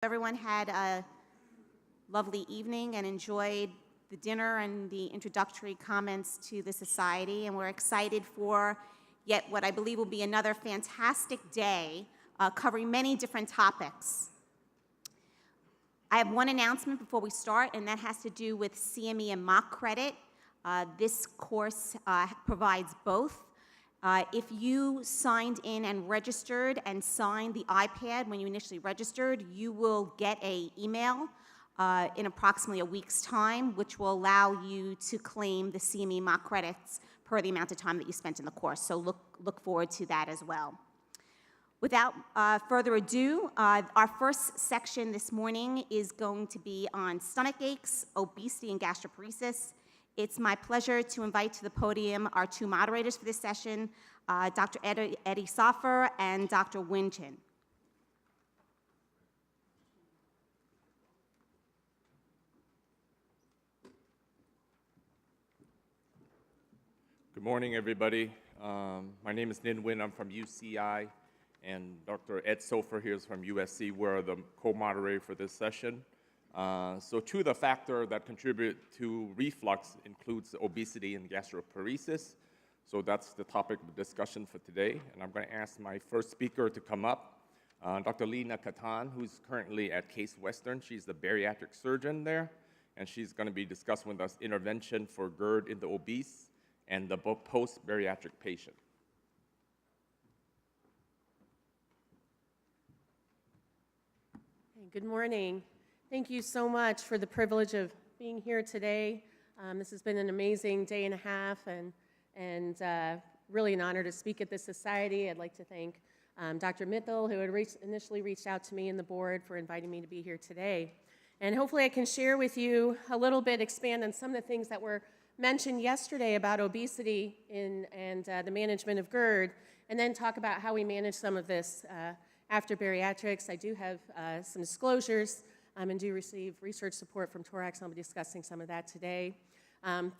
Everyone had a lovely evening and enjoyed the dinner and the introductory comments to the society, and we're excited for yet what I believe will be another fantastic day covering many different topics. I have one announcement before we start, and that has to do with CME and mock credit. This course provides both. If you signed in and registered and signed the iPad when you initially registered, you will get an email in approximately a week's time, which will allow you to claim the CME mock credits per the amount of time that you spent in the course. So look forward to that as well. Without further ado, our first section this morning is going to be on stomach aches, obesity, and gastroparesis. It's my pleasure to invite to the podium our two moderators for this session, Dr. Eddie Soffer and Dr. Winchin. Good morning, everybody. My name is Ninh Nguyen. I'm from UCI, and Dr. Ed Soffer here is from USC. We're the co-moderator for this session. So two of the factors that contribute to reflux includes obesity and gastroparesis. So that's the topic of discussion for today. And I'm going to ask my first speaker to come up, Dr. Leena Khaitan, who's currently at Case Western. She's the bariatric surgeon there, and she's going to be discussing with us intervention for GERD in the obese and the post-bariatric patient. Hey, good morning. Thank you so much for the privilege of being here today. This has been an amazing day and a half, and really an honor to speak at this society. I'd like to thank Dr. Mittal, who had initially reached out to me and the board for inviting me to be here today. And hopefully I can share with you a little bit, expand on some of the things that were mentioned yesterday about obesity and the management of GERD, and then talk about how we manage some of this after bariatrics. I do have some disclosures. And do receive research support from Thorax, and I'll be discussing some of that today.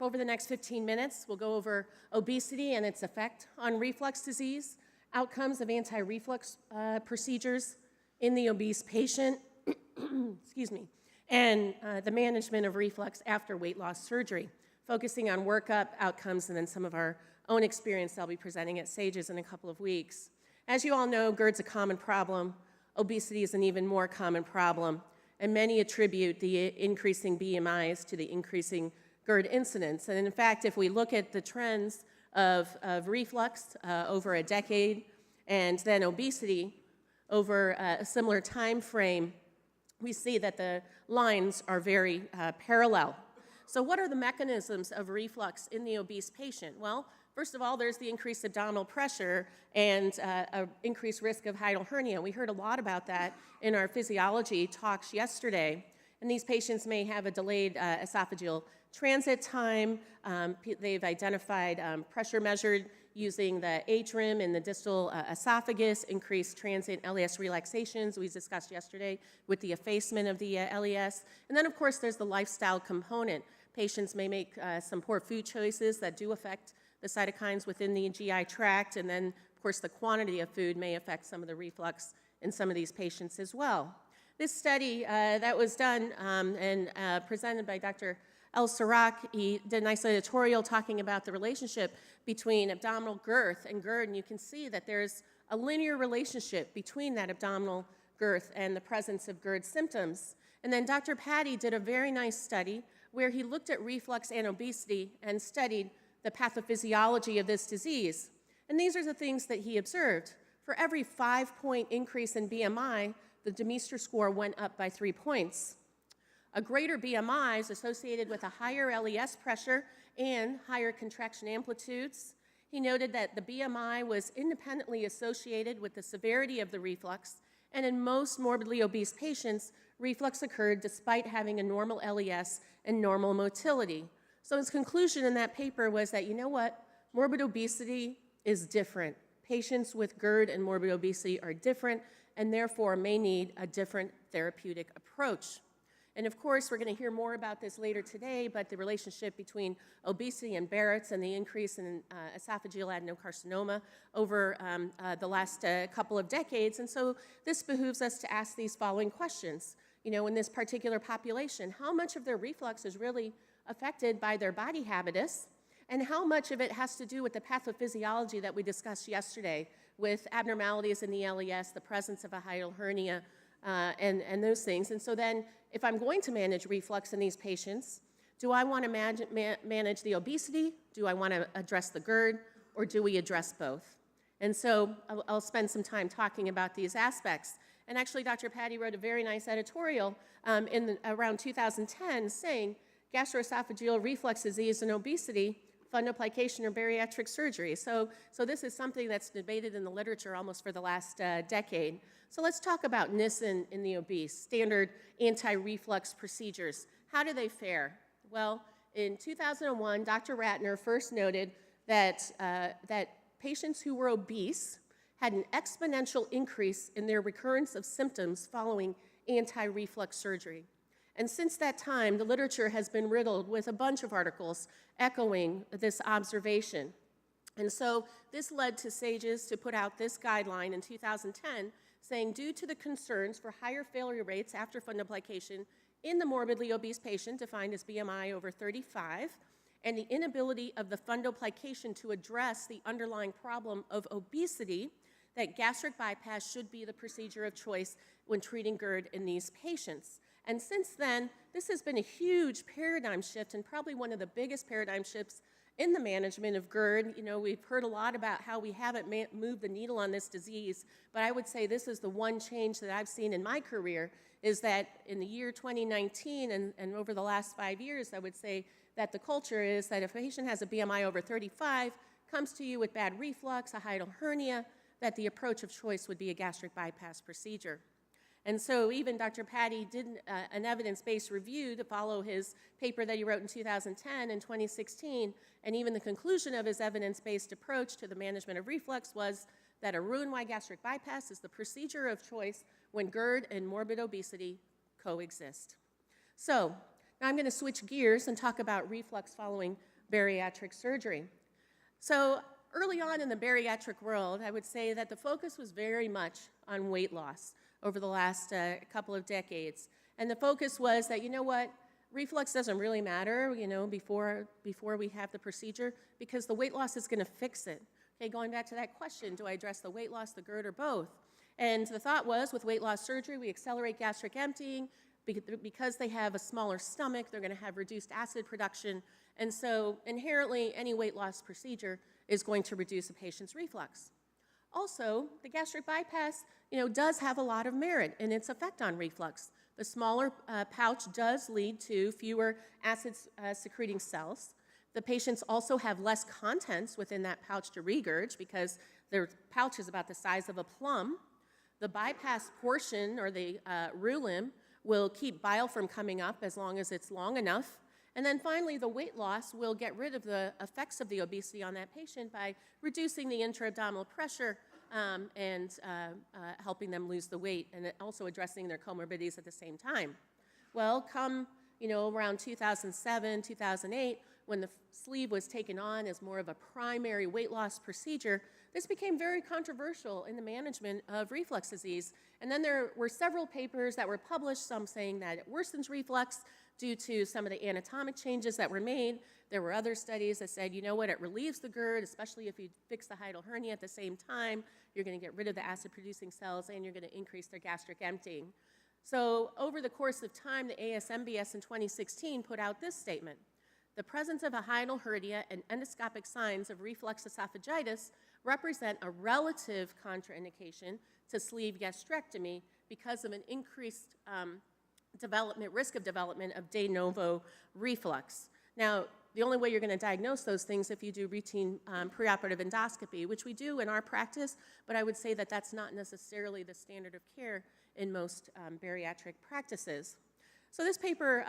Over the next 15 minutes, we'll go over obesity and its effect on reflux disease, outcomes of anti-reflux procedures in the obese patient, excuse me, and the management of reflux after weight loss surgery, focusing on workup, outcomes, and then some of our own experience I'll be presenting at SAGES in a couple of weeks. As you all know, GERD's a common problem. Obesity is an even more common problem, and many attribute the increasing BMIs to the increasing GERD incidence. And in fact, if we look at the trends of reflux over a decade and then obesity over a similar time frame, we see that the lines are very parallel. So what are the mechanisms of reflux in the obese patient? Well, first of all, there's the increased abdominal pressure and an increased risk of hiatal hernia. We heard a lot about that in our physiology talks yesterday. And these patients may have a delayed esophageal transit time. They've identified pressure measured using the HRIM in the distal esophagus, increased transient LES relaxations we discussed yesterday with the effacement of the LES. And then, of course, there's the lifestyle component. Patients may make some poor food choices that do affect the cytokines within the GI tract, and then, of course, the quantity of food may affect some of the reflux in some of these patients as well. This study that was done and presented by Dr. El Sirach, he did a nice editorial talking about the relationship between abdominal girth and GERD, and you can see that there's a linear relationship between that abdominal girth and the presence of GERD symptoms. And then Dr. Patty did a very nice study where he looked at reflux and obesity and studied the pathophysiology of this disease. And these are the things that he observed. For every 5-point increase in BMI, the Demeester score went up by 3 points. A greater BMI is associated with a higher LES pressure and higher contraction amplitudes. He noted that the BMI was independently associated with the severity of the reflux, and in most morbidly obese patients, reflux occurred despite having a normal LES and normal motility. So his conclusion in that paper was that, you know what, morbid obesity is different. Patients with GERD and morbid obesity are different and therefore may need a different therapeutic approach. And of course, we're going to hear more about this later today, but the relationship between obesity and Barrett's and the increase in esophageal adenocarcinoma over the last couple of decades. And so this behooves us to ask these following questions. You know, in this particular population, how much of their reflux is really affected by their body habitus, and how much of it has to do with the pathophysiology that we discussed yesterday with abnormalities in the LES, the presence of a hiatal hernia, and those things. And so then, if I'm going to manage reflux in these patients, do I want to manage the obesity? Do I want to address the GERD? Or do we address both? And so I'll spend some time talking about these aspects. And actually, Dr. Patty wrote a very nice editorial around 2010 saying, gastroesophageal reflux disease and obesity, fundoplication or bariatric surgery. So this is something that's debated in the literature almost for the last decade. So let's talk about Nissen in the obese, standard anti-reflux procedures. How do they fare? Well, in 2001, Dr. Ratner first noted that patients who were obese had an exponential increase in their recurrence of symptoms following anti-reflux surgery. And since that time, the literature has been riddled with a bunch of articles echoing this observation. And so this led to SAGES to put out this guideline in 2010 saying, due to the concerns for higher failure rates after fundoplication in the morbidly obese patient, defined as BMI over 35, and the inability of the fundoplication to address the underlying problem of obesity, that gastric bypass should be the procedure of choice when treating GERD in these patients. And since then, this has been a huge paradigm shift and probably one of the biggest paradigm shifts in the management of GERD. You know, we've heard a lot about how we haven't moved the needle on this disease, but I would say this is the one change that I've seen in my career, is that in the year 2019 and over the last 5 years, I would say that the culture is that if a patient has a BMI over 35, comes to you with bad reflux, a hiatal hernia, that the approach of choice would be a gastric bypass procedure. And so even Dr. Patty did an evidence-based review to follow his paper that he wrote in 2010 and 2016, and even the conclusion of his evidence-based approach to the management of reflux was that a Roux-en-Y gastric bypass is the procedure of choice when GERD and morbid obesity coexist. So now I'm going to switch gears and talk about reflux following bariatric surgery. So early on in the bariatric world, I would say that the focus was very much on weight loss over the last couple of decades. And the focus was that, you know what, reflux doesn't really matter, you know, before we have the procedure, because the weight loss is going to fix it. Okay, going back to that question, do I address the weight loss, the GERD, or both? And the thought was, with weight loss surgery, we accelerate gastric emptying. Because they have a smaller stomach, they're going to have reduced acid production. And so inherently, any weight loss procedure is going to reduce a patient's reflux. Also, the gastric bypass, you know, does have a lot of merit in its effect on reflux. The smaller pouch does lead to fewer acid-secreting cells. The patients also have less contents within that pouch to regurge because their pouch is about the size of a plum. The bypass portion, or the roux limb, will keep bile from coming up as long as it's long enough. And then finally, the weight loss will get rid of the effects of the obesity on that patient by reducing the intra-abdominal pressure and helping them lose the weight, and also addressing their comorbidities at the same time. Well, come, you know, around 2007, 2008, when the sleeve was taken on as more of a primary weight loss procedure, this became very controversial in the management of reflux disease. And then there were several papers that were published, some saying that it worsens reflux due to some of the anatomic changes that were made. There were other studies that said, you know what, it relieves the GERD, especially if you fix the hiatal hernia at the same time. You're going to get rid of the acid-producing cells, and you're going to increase their gastric emptying. So over the course of time, the ASMBS in 2016 put out this statement: the presence of a hiatal hernia and endoscopic signs of reflux esophagitis represent a relative contraindication to sleeve gastrectomy because of an increased risk of development of de novo reflux. Now, the only way you're going to diagnose those things if you do routine preoperative endoscopy, which we do in our practice, but I would say that that's not necessarily the standard of care in most bariatric practices. So this paper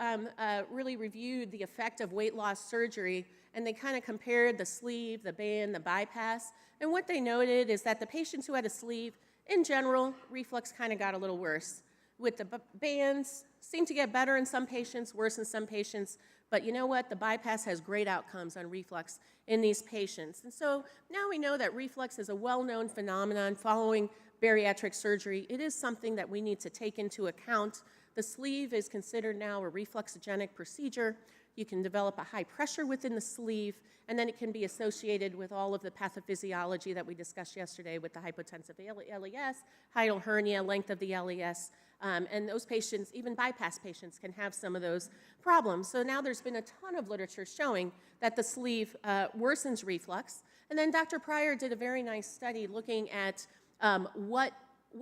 really reviewed the effect of weight loss surgery, and they kind of compared the sleeve, the band, the bypass, and what they noted is that the patients who had a sleeve, in general, reflux kind of got a little worse. with the bands, seem to get better in some patients, worse in some patients, but you know what? The bypass has great outcomes on reflux in these patients. And so now we know that reflux is a well-known phenomenon following bariatric surgery. It is something that we need to take into account. The sleeve is considered now a refluxogenic procedure. You can develop a high pressure within the sleeve, and then it can be associated with all of the pathophysiology that we discussed yesterday with the hypotensive LES, hiatal hernia, length of the LES, and those patients, even bypass patients, can have some of those problems. So now there's been a ton of literature showing that the sleeve worsens reflux. And then Dr. Pryor did a very nice study looking at what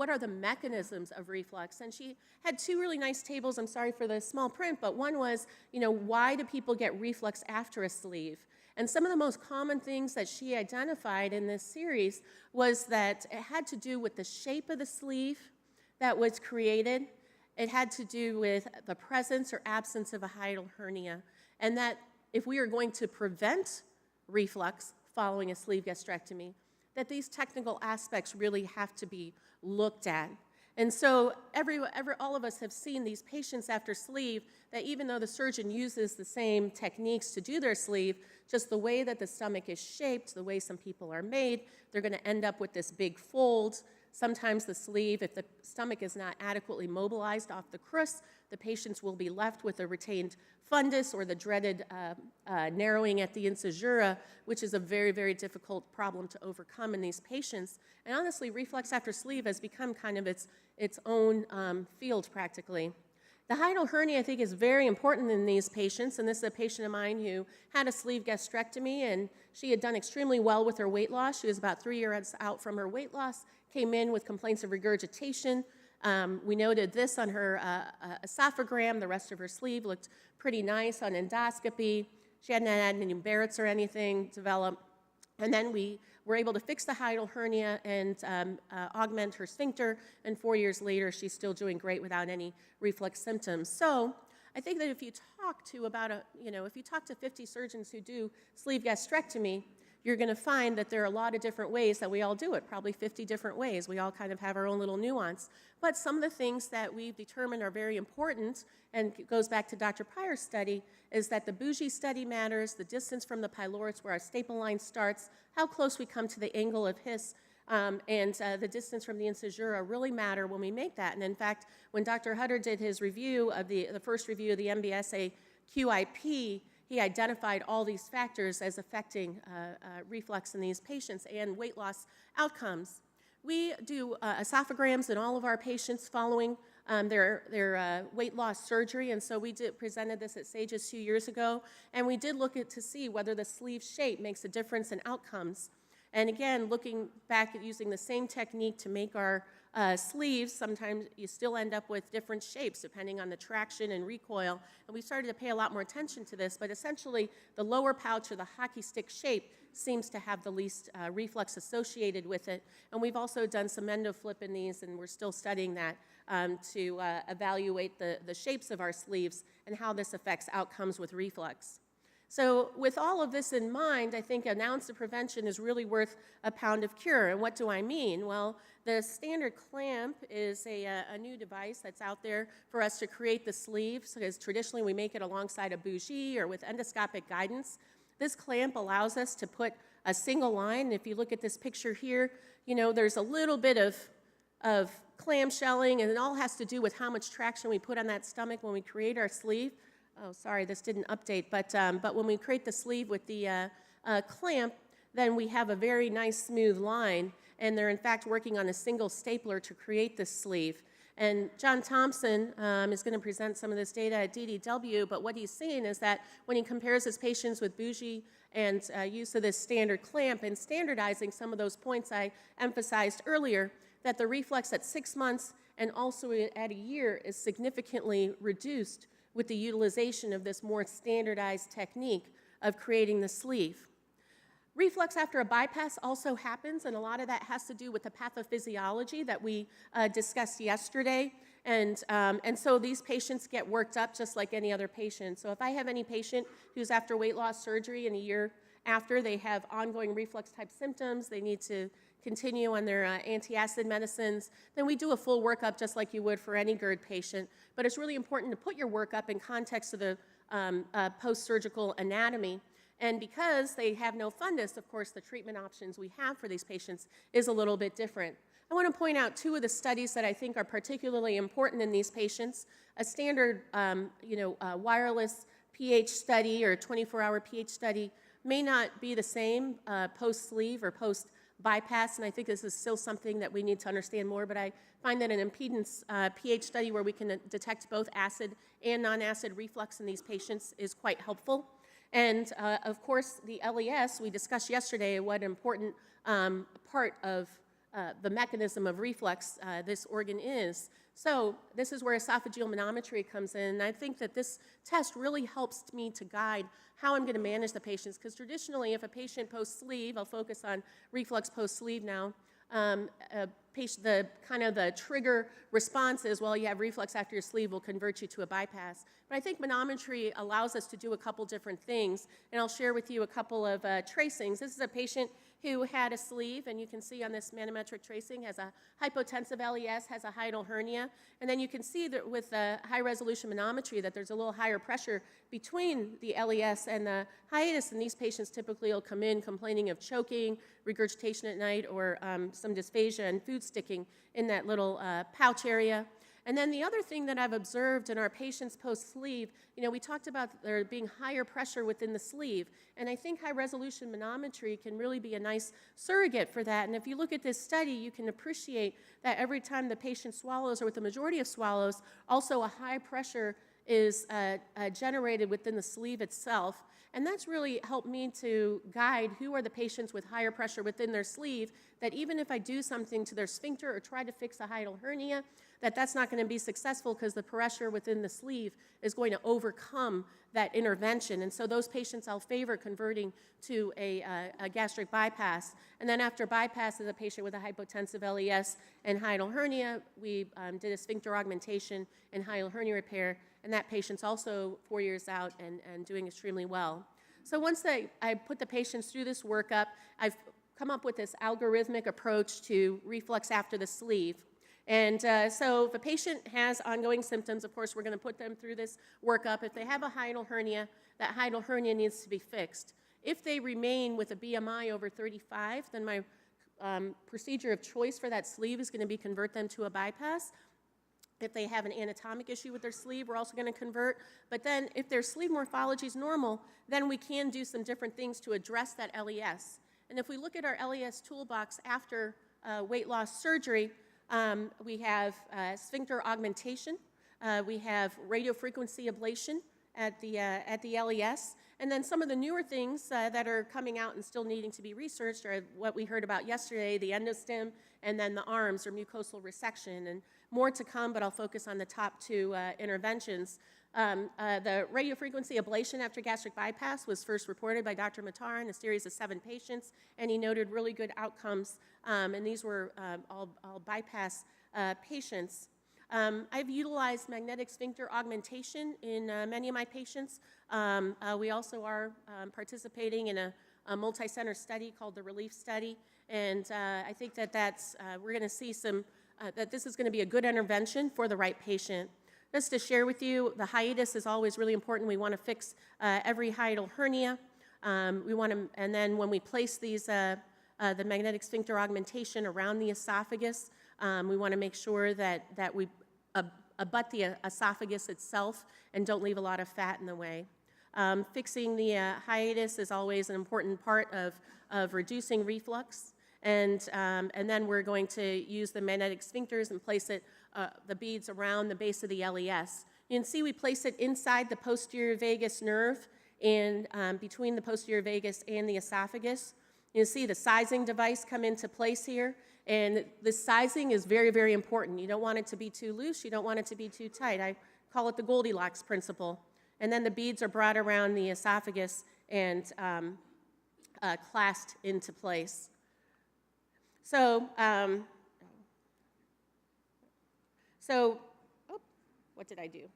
are the mechanisms of reflux? And she had two really nice tables. I'm sorry for the small print, but one was, why do people get reflux after a sleeve? And some of the most common things that she identified in this series was that it had to do with the shape of the sleeve that was created. It had to do with the presence or absence of a hiatal hernia. And that if we are going to prevent reflux following a sleeve gastrectomy, that these technical aspects really have to be looked at. And so all of us have seen these patients after sleeve that even though the surgeon uses the same techniques to do their sleeve, just the way that the stomach is shaped, the way some people are made, they're going to end up with this big fold. Sometimes the sleeve, if the stomach is not adequately mobilized off the crus, the patients will be left with a retained fundus or the dreaded narrowing at the incisura, which is a very, very difficult problem to overcome in these patients. And honestly, reflux after sleeve has become kind of its own field practically. The hiatal hernia, I think, is very important in these patients, and this is a patient of mine who had a sleeve gastrectomy, and she had done extremely well with her weight loss. She was about 3 years out from her weight loss, came in with complaints of regurgitation. We noted this on her esophagram. The rest of her sleeve looked pretty nice on endoscopy. She hadn't had any Barrett's or anything develop. And then we were able to fix the hiatal hernia and augment her sphincter, and 4 years later, she's still doing great without any reflux symptoms. So I think that if you talk to 50 surgeons who do sleeve gastrectomy, you're going to find that there are a lot of different ways that we all do it, probably 50 different ways. We all kind of have our own little nuance. But some of the things that we've determined are very important, and it goes back to Dr. Pryor's study, is that the bougie study matters, the distance from the pylorus where our staple line starts, how close we come to the angle of His, and the distance from the incisura really matter when we make that. And in fact, when Dr. Hutter did his review of the first review of the MBSA QIP, he identified all these factors as affecting reflux in these patients and weight loss outcomes. We do esophagograms in all of our patients following their weight loss surgery, and so we presented this at SAGES 2 years ago, and we did look to see whether the sleeve shape makes a difference in outcomes. And again, looking back at using the same technique to make our sleeves, sometimes you still end up with different shapes depending on the traction and recoil. And we started to pay a lot more attention to this, but essentially the lower pouch or the hockey stick shape seems to have the least reflux associated with it. And we've also done some endoflip in these, and we're still studying that to evaluate the shapes of our sleeves and how this affects outcomes with reflux. So with all of this in mind, I think an ounce of prevention is really worth a pound of cure. And what do I mean? Well, the standard clamp is a new device that's out there for us to create the sleeves, because traditionally we make it alongside a bougie or with endoscopic guidance. This clamp allows us to put a single line. If you look at this picture here, there's a little bit of clamshelling, and it all has to do with how much traction we put on that stomach when we create our sleeve. Oh, sorry, this didn't update, but when we create the sleeve with the clamp, then we have a very nice smooth line, and they're in fact working on a single stapler to create this sleeve. And John Thompson is going to present some of this data at DDW, but what he's seeing is that when he compares his patients with bougie and use of this standard clamp and standardizing some of those points I emphasized earlier, that the reflux at 6 months and also at a year is significantly reduced with the utilization of this more standardized technique of creating the sleeve. Reflux after a bypass also happens, and a lot of that has to do with the pathophysiology that we discussed yesterday. And so these patients get worked up just like any other patient. So if I have any patient who's after weight loss surgery and a year after they have ongoing reflux type symptoms, they need to continue on their antacid medicines, then we do a full workup just like you would for any GERD patient. But it's really important to put your workup in context of the post-surgical anatomy. And because they have no fundus, of course, the treatment options we have for these patients is a little bit different. I want to point out two of the studies that I think are particularly important in these patients. A standard wireless pH study or 24-hour pH study may not be the same post-sleeve or post-bypass, and I think this is still something that we need to understand more, but I find that an impedance pH study where we can detect both acid and non-acid reflux in these patients is quite helpful. And of course, the LES, we discussed yesterday what important part of the mechanism of reflux this organ is. So this is where esophageal manometry comes in, and I think that this test really helps me to guide how I'm going to manage the patients, because traditionally, if a patient post-sleeve, I'll focus on reflux post-sleeve now, the trigger response is, well, you have reflux after your sleeve, will convert you to a bypass. But I think manometry allows us to do a couple different things, and I'll share with you a couple of tracings. This is a patient who had a sleeve, and you can see on this manometric tracing has a hypotensive LES, has a hiatal hernia, and then you can see that with the high-resolution manometry that there's a little higher pressure between the LES and the hiatus, and these patients typically will come in complaining of choking, regurgitation at night, or some dysphagia and food sticking in that little pouch area. And then the other thing that I've observed in our patients post-sleeve, we talked about there being higher pressure within the sleeve, and I think high-resolution manometry can really be a nice surrogate for that. And if you look at this study, you can appreciate that every time the patient swallows, or with the majority of swallows, also a high pressure is generated within the sleeve itself. And that's really helped me to guide who are the patients with higher pressure within their sleeve, that even if I do something to their sphincter or try to fix a hiatal hernia, that's not going to be successful because the pressure within the sleeve is going to overcome that intervention. And so those patients I'll favor converting to a gastric bypass. And then after bypass, as a patient with a hypotensive LES and hiatal hernia, we did a sphincter augmentation and hiatal hernia repair, and that patient's also 4 years out and doing extremely well. So once I put the patients through this workup, I've come up with this algorithmic approach to reflux after the sleeve. And so if a patient has ongoing symptoms, of course, we're going to put them through this workup. If they have a hiatal hernia, that hiatal hernia needs to be fixed. If they remain with a BMI over 35, then my procedure of choice for that sleeve is going to be convert them to a bypass. If they have an anatomic issue with their sleeve, we're also going to convert. But then if their sleeve morphology is normal, then we can do some different things to address that LES. And if we look at our LES toolbox after weight loss surgery, we have sphincter augmentation, we have radiofrequency ablation at the LES, and then some of the newer things that are coming out and still needing to be researched are what we heard about yesterday, the endostem, and then the arms or mucosal resection, and more to come, but I'll focus on the top two interventions. The radiofrequency ablation after gastric bypass was first reported by Dr. Matar in a series of 7 patients, and he noted really good outcomes, and these were all bypass patients. I've utilized magnetic sphincter augmentation in many of my patients. We also are participating in a multi-center study called the RELIEF study, and I think we're going to see that this is going to be a good intervention for the right patient. Just to share with you, the hiatus is always really important. We want to fix every hiatal hernia. And then when we place these, the magnetic sphincter augmentation around the esophagus, we want to make sure that we abut the esophagus itself and don't leave a lot of fat in the way. Fixing the hiatus is always an important part of reducing reflux. And then we're going to use the magnetic sphincters and place the beads around the base of the LES. You can see we place it inside the posterior vagus nerve and between the posterior vagus and the esophagus. You can see the sizing device come into place here. And the sizing is very, very important. You don't want it to be too loose. You don't want it to be too tight. I call it the Goldilocks principle. And then the beads are brought around the esophagus and clasped into place. So, what did I do? Okay.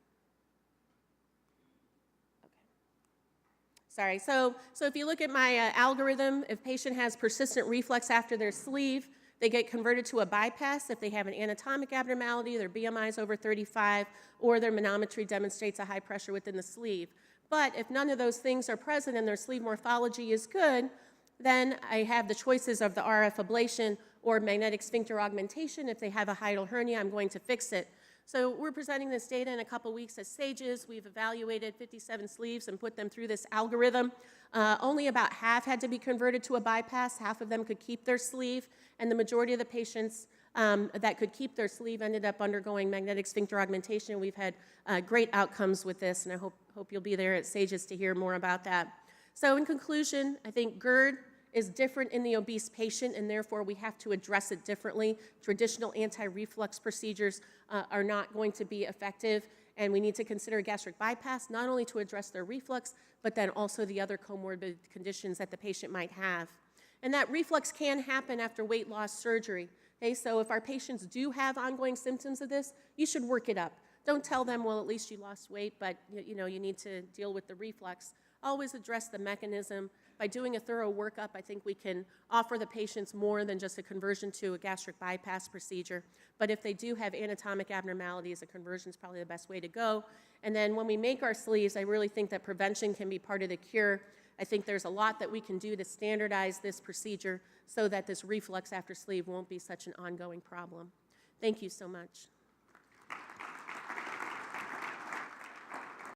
Sorry. So if you look at my algorithm, if patient has persistent reflux after their sleeve, they get converted to a bypass if they have an anatomic abnormality, their BMI is over 35, or their manometry demonstrates a high pressure within the sleeve. But if none of those things are present and their sleeve morphology is good, then I have the choices of the RF ablation or magnetic sphincter augmentation. If they have a hiatal hernia, I'm going to fix it. So we're presenting this data in a couple weeks as SAGES. We've evaluated 57 sleeves and put them through this algorithm. Only about half had to be converted to a bypass. Half of them could keep their sleeve, and the majority of the patients that could keep their sleeve ended up undergoing magnetic sphincter augmentation. We've had great outcomes with this, and I hope you'll be there at SAGES to hear more about that. So in conclusion, I think GERD is different in the obese patient, and therefore we have to address it differently. Traditional anti-reflux procedures are not going to be effective, and we need to consider a gastric bypass, not only to address their reflux, but then also the other comorbid conditions that the patient might have. And that reflux can happen after weight loss surgery. Okay, so if our patients do have ongoing symptoms of this, you should work it up. Don't tell them, well, at least you lost weight, but you need to deal with the reflux. Always address the mechanism. By doing a thorough workup, I think we can offer the patients more than just a conversion to a gastric bypass procedure. But if they do have anatomic abnormalities, a conversion is probably the best way to go. And then when we make our sleeves, I really think that prevention can be part of the cure. I think there's a lot that we can do to standardize this procedure so that this reflux after sleeve won't be such an ongoing problem. Thank you so much.